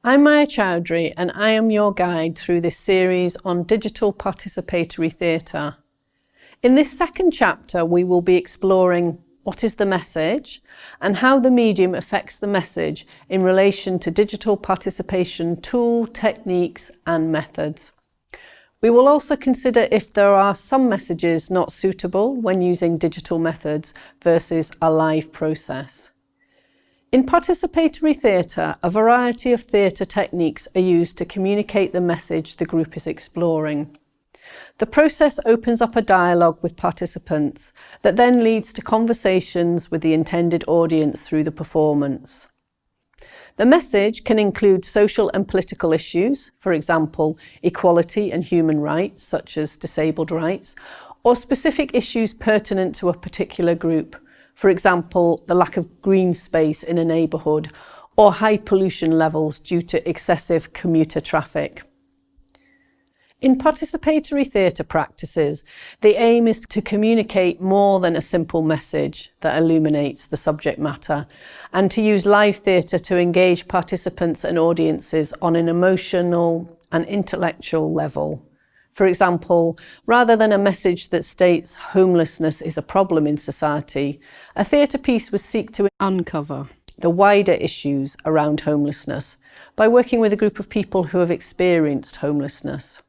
I'm Maya Chowdhry and I am your guide through this series on digital participatory theatre. In this second chapter, we will be exploring what is the message and how the medium affects the message in relation to digital participation tool, techniques and methods. We will also consider if there are some messages not suitable when using digital methods versus a live process. In participatory theatre, a variety of theatre techniques are used to communicate the message the group is exploring. The process opens up a dialogue with participants that then leads to conversations with the intended audience through the performance. The message can include social and political issues, for example, equality and human rights, such as disabled rights, or specific issues pertinent to a particular group, for example, the lack of green space in a neighbourhood or high pollution levels due to excessive commuter traffic. In participatory theatre practices, the aim is to communicate more than a simple message that illuminates the subject matter, and to use live theatre to engage participants and audiences on an emotional and intellectual level. For example, rather than a message that states homelessness is a problem in society, a theatre piece would seek to uncover the wider issues around homelessness by working with a group of people who have experienced homelessness.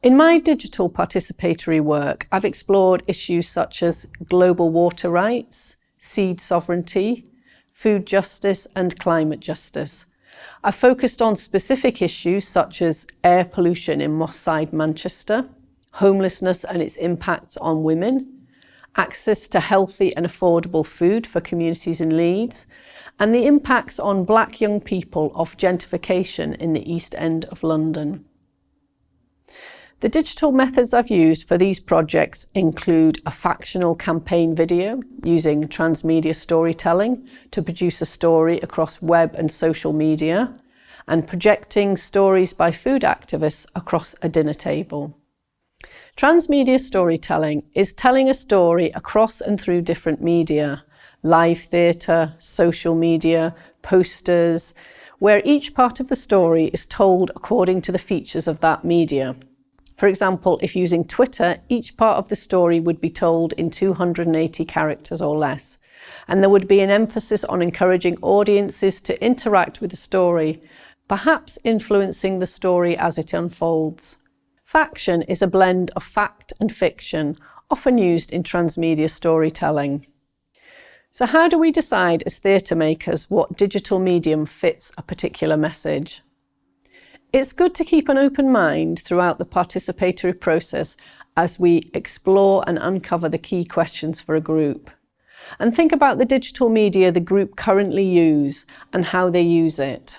In my digital participatory work, I've explored issues such as global water rights, seed sovereignty, food justice and climate justice. I've focused on specific issues such as air pollution in Moss Side, Manchester, homelessness and its impacts on women, access to healthy and affordable food for communities in Leeds, and the impacts on Black young people of gentrification in the East End of London. The digital methods I've used for these projects include a factional campaign video using transmedia storytelling to produce a story across web and social media, and projecting stories by food activists across a dinner table. Transmedia storytelling is telling a story across and through different media, live theatre, social media, posters, where each part of the story is told according to the features of that media. For example, if using Twitter, each part of the story would be told in 280 characters or less, and there would be an emphasis on encouraging audiences to interact with the story, perhaps influencing the story as it unfolds. Faction is a blend of fact and fiction, often used in transmedia storytelling. So how do we decide as theatre makers what digital medium fits a particular message? It's good to keep an open mind throughout the participatory process as we explore and uncover the key questions for a group. And think about the digital media the group currently use and how they use it.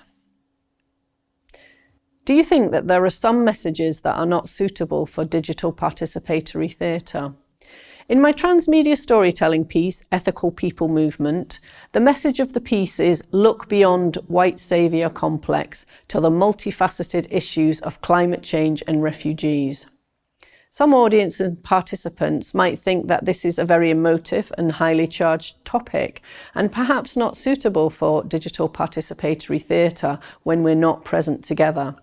Do you think that there are some messages that are not suitable for digital participatory theatre? In my transmedia storytelling piece, Ethical People Movement, the message of the piece is look beyond white saviour complex to the multifaceted issues of climate change and refugees. Some audience and participants might think that this is a very emotive and highly charged topic, and perhaps not suitable for digital participatory theatre when we're not present together.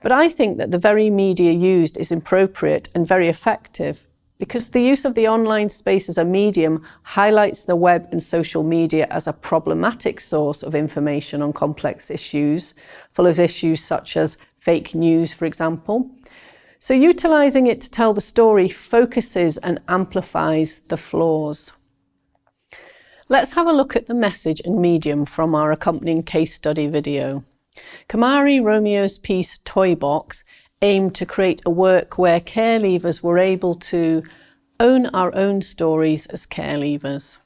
But I think that the very media used is appropriate and very effective, because the use of the online space as a medium highlights the web and social media as a problematic source of information on complex issues, full of issues such as fake news, for example. So utilising it to tell the story focuses and amplifies the flaws. Let's have a look at the message and medium from our accompanying case study video. Kamari Romeo's piece Toybox aimed to create a work where care leavers were able to own our own stories as care leavers.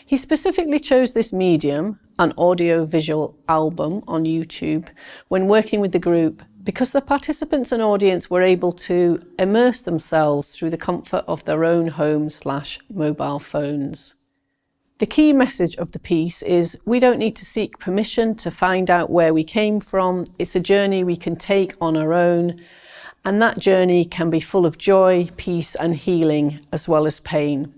He specifically chose this medium, an audio-visual album on YouTube, when working with the group because the participants and audience were able to immerse themselves through the comfort of their own home/mobile phones. The key message of the piece is we don't need to seek permission to find out where we came from. It's a journey we can take on our own, and that journey can be full of joy, peace and healing, as well as pain.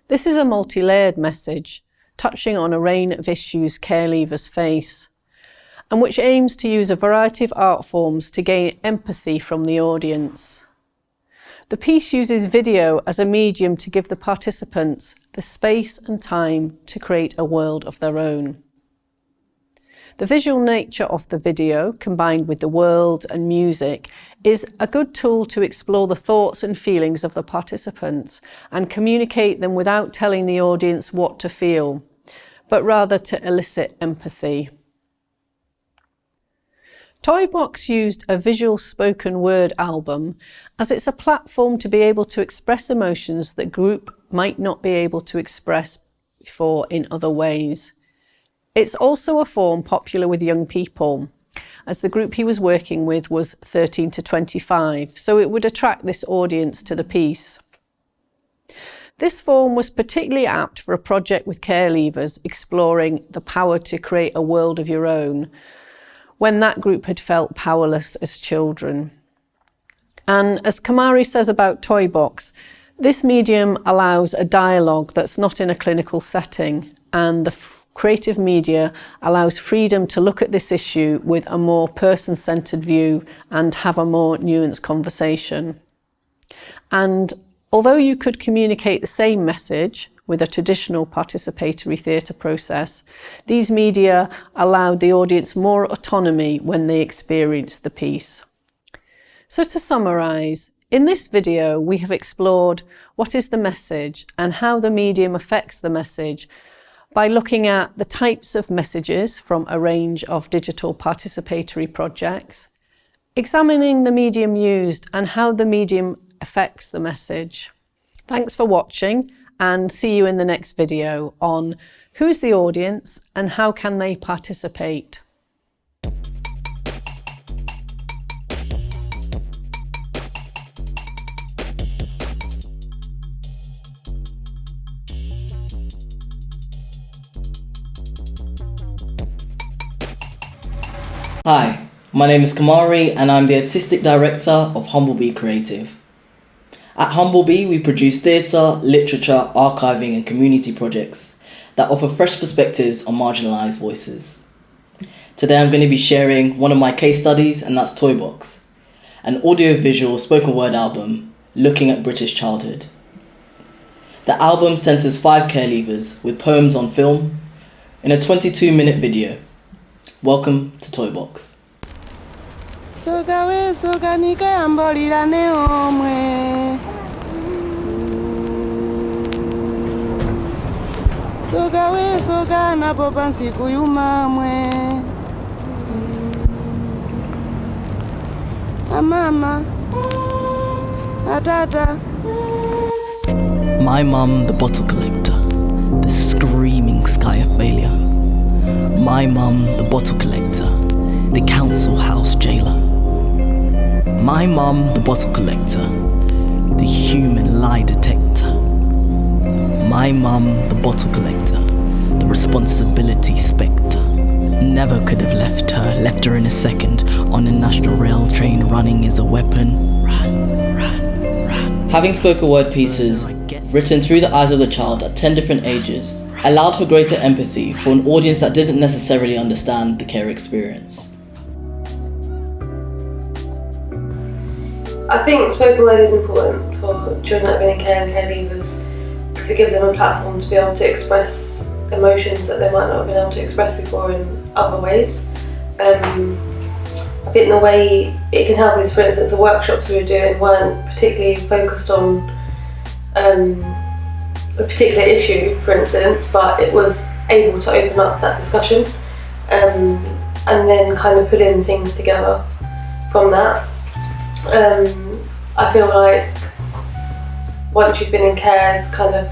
This is a multi-layered message. touching on a range of issues care leavers face, and which aims to use a variety of art forms to gain empathy from the audience. The piece uses video as a medium to give the participants the space and time to create a world of their own. The visual nature of the video, combined with the world and music, is a good tool to explore the thoughts and feelings of the participants and communicate them without telling the audience what to feel, but rather to elicit empathy. Toybox used a visual spoken word album as it's a platform to be able to express emotions that group might not be able to express before in other ways. It's also a form popular with young people, as the group he was working with was 13 to 25, so it would attract this audience to the piece. This form was particularly apt for a project with care leavers exploring the power to create a world of your own, when that group had felt powerless as children. And as Kamari says about Toybox, this medium allows a dialogue that's not in a clinical setting, and the creative media allows freedom to look at this issue with a more person-centred view and have a more nuanced conversation. And although you could communicate the same message with a traditional participatory theatre process, these media allowed the audience more autonomy when they experienced the piece. So to summarise, in this video we have explored what is the message and how the medium affects the message by looking at the types of messages from a range of digital participatory projects, examining the medium used and how the medium affects the message. Thanks for watching, and see you in the next video on who is the audience and how can they participate. Hi, my name is Kamari and I'm the Artistic Director of Humblebee Creative. At Humblebee, we produce theatre, literature, archiving and community projects that offer fresh perspectives on marginalised voices. Today I'm going to be sharing one of my case studies, and that's Toybox, an audio-visual spoken word album looking at British childhood. The album centres 5 care leavers with poems on film in a 22-minute video. Welcome to Toybox. Sogawe soganike ambolirane omwe. Sogawe sogana popansi kuyumamwe. Amama, atata. My mum, the bottle collector, the screaming sky of failure. My mum, the bottle collector, the council house jailer. My mum, the bottle collector, the human lie detector. My mum, the bottle collector, the responsibility spectre. Never could have left her in a second. On a national rail train, running is a weapon. Run. Having spoken word pieces written through the eyes of the child at 10 different ages allowed for greater empathy for an audience that didn't necessarily understand the care experience. I think spoken word is important for children that have been in care and care leavers because it gives them a platform to be able to express emotions that they might not have been able to express before in other ways. I think the way it can help is, for instance, the workshops we were doing weren't particularly focused on a particular issue, for instance, but it was able to open up that discussion and then kind of put in things together from that. I feel like once you've been in care, it's kind of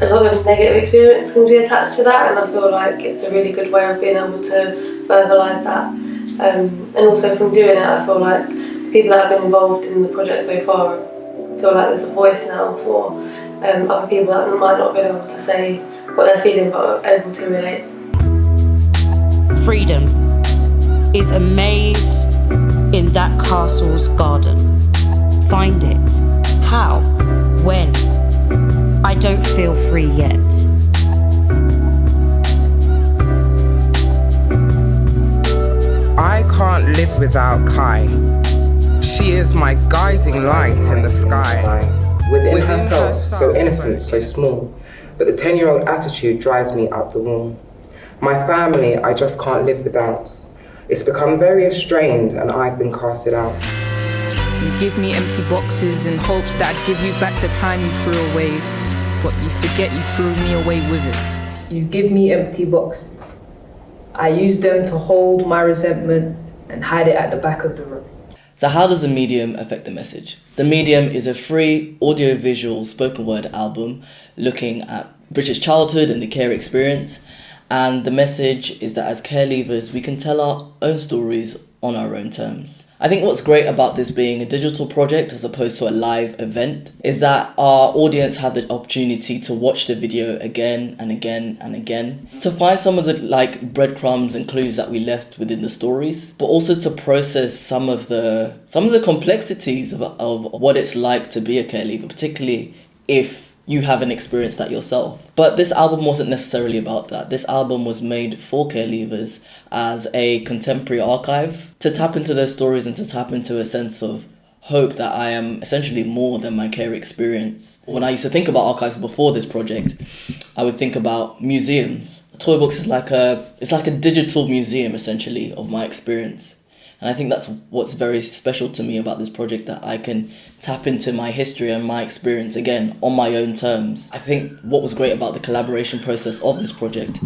a lot of negative experience can be attached to that, and I feel like it's a really good way of being able to verbalise that. And also from doing it, I feel like people that have been involved in the project so far feel like there's a voice now for other people that might not have been able to say what they're feeling but are able to relate. Freedom is a maze in that castle's garden. Find it. How? When? I don't feel free yet. without Kai. She is my guiding light in the sky. Within herself, so innocent, so small, but the 10-year-old attitude drives me up the wall. My family, I just can't live without. It's become very estranged and I've been casted out. You give me empty boxes in hopes that I'd give you back the time you threw away, but you forget you threw me away with it. You give me empty boxes. I use them to hold my resentment and hide it at the back of the room. So how does the medium affect the message? The Medium is a free audio-visual spoken word album looking at British childhood and the care experience. And the message is that as care leavers, we can tell our own stories on our own terms. I think what's great about this being a digital project as opposed to a live event is that our audience had the opportunity to watch the video again and again and again, to find some of the breadcrumbs and clues that we left within the stories, but also to process some of the complexities of what it's like to be a care leaver, particularly if you haven't experienced that yourself. But this album wasn't necessarily about that. This album was made for care leavers as a contemporary archive to tap into those stories and to tap into a sense of hope that I am essentially more than my care experience. When I used to think about archives before this project, I would think about museums. Toybox is like a digital museum essentially of my experience. And I think that's what's very special to me about this project, that I can tap into my history and my experience again on my own terms. I think what was great about the collaboration process of this project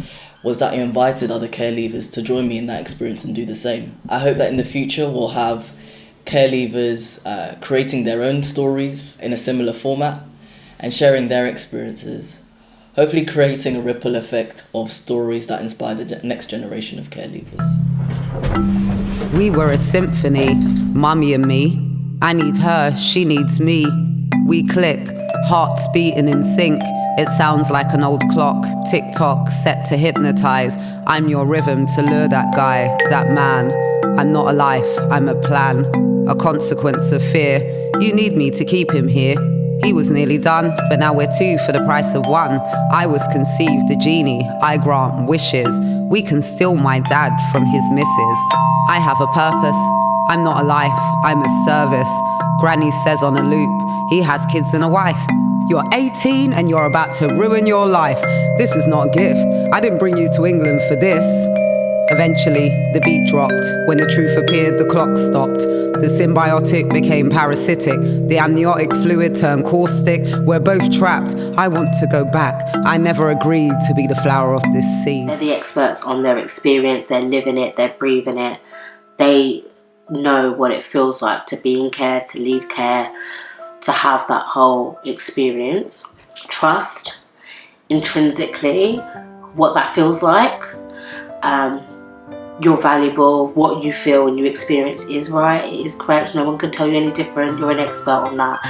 was that I invited other care leavers to join me in that experience and do the same. I hope that in the future we'll have care leavers creating their own stories in a similar format and sharing their experiences, hopefully creating a ripple effect of stories that inspire the next generation of care leavers. We were a symphony, Mummy and me. I need her, she needs me. We click, hearts beating in sync. It sounds like an old clock, tick-tock, set to hypnotize. I'm your rhythm to lure that guy, that man. I'm not a life, I'm a plan, a consequence of fear. You need me to keep him here. He was nearly done, but now we're two for the price of one. I was conceived a genie, I grant wishes. We can steal my dad from his missus. I have a purpose, I'm not a life, I'm a service. Granny says on a loop, he has kids and a wife. You're 18 and you're about to ruin your life. This is not a gift, I didn't bring you to England for this. Eventually, the beat dropped. When the truth appeared, the clock stopped. The symbiotic became parasitic. The amniotic fluid turned caustic. We're both trapped. I want to go back. I never agreed to be the flower of this seed. They're the experts on their experience. They're living it. They're breathing it. They know what it feels like to be in care, to leave care, to have that whole experience. Trust intrinsically what that feels like. You're valuable, what you feel and you experience is right, it is correct, no one can tell you any different, you're an expert on that.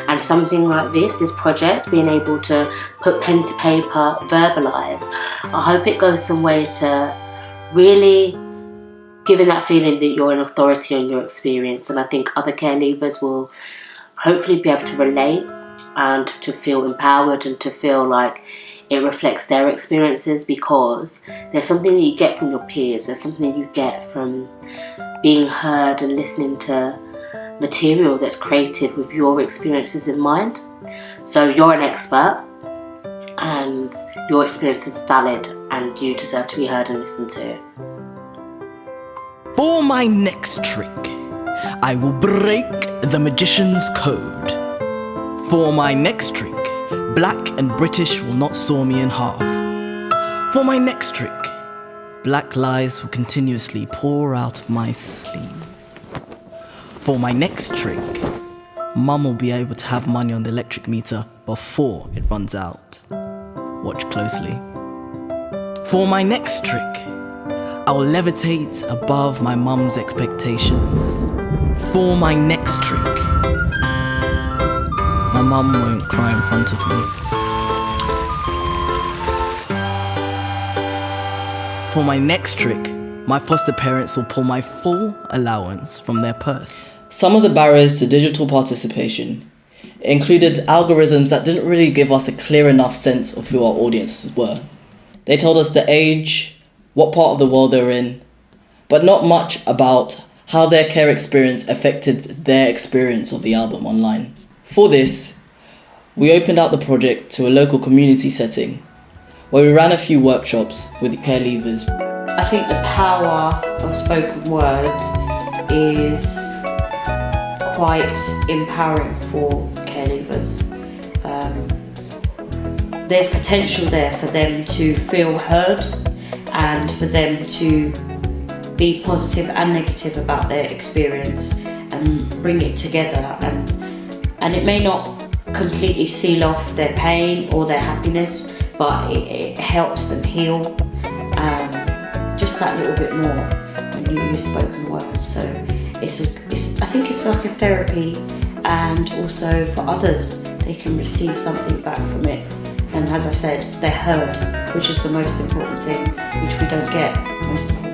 And something like this project, being able to put pen to paper, verbalise, I hope it goes some way to really giving that feeling that you're an authority on your experience. And I think other care leavers will hopefully be able to relate and to feel empowered and to feel like it reflects their experiences, because there's something that you get from your peers, there's something you get from being heard and listening to material that's created with your experiences in mind. So you're an expert and your experience is valid and you deserve to be heard and listened to. For my next trick, I will break the magician's code. For my next trick, Black and British will not saw me in half. For my next trick, black lies will continuously pour out of my sleeve. For my next trick, Mum will be able to have money on the electric meter before it runs out. Watch closely. For my next trick, I will levitate above my mum's expectations. For my next trick, my mum won't cry in front of me. For my next trick, my foster parents will pull my full allowance from their purse. Some of the barriers to digital participation included algorithms that didn't really give us a clear enough sense of who our audiences were. They told us the age, what part of the world they're in, but not much about how their care experience affected their experience of the album online. For this, we opened out the project to a local community setting where we ran a few workshops with care leavers. I think the power of spoken words is quite empowering for care leavers. There's potential there for them to feel heard and for them to be positive and negative about their experience and bring it together, and it may not completely seal off their pain or their happiness, but it helps them heal just that little bit more when you use spoken words. So I think it's like a therapy, and also for others they can receive something back from it, and as I said, they're heard, which is the most important thing, which we don't get most of the time.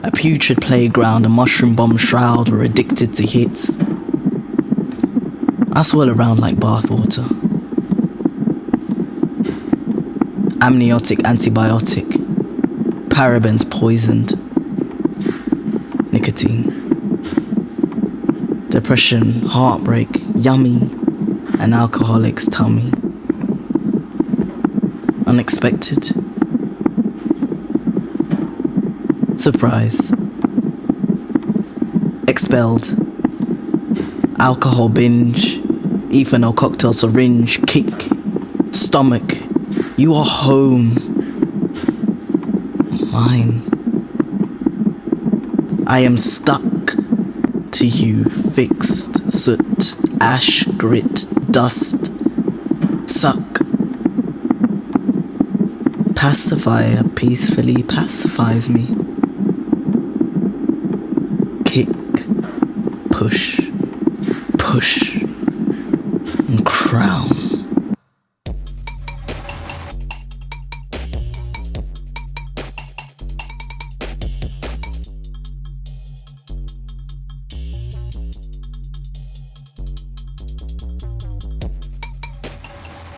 A putrid playground, a mushroom bomb shroud, we're addicted to hits. I swirl around like bathwater. Amniotic antibiotic. Parabens poisoned. Nicotine. Depression, heartbreak, yummy. An alcoholic's tummy. Unexpected. Surprise. Expelled. Alcohol binge. Ethanol cocktail syringe. Kick. Stomach. You are home. Mine. I am stuck to you, fixed. Soot. Ash. Grit. Dust. Suck. Pacifier peacefully pacifies me. Kick, push, and crown.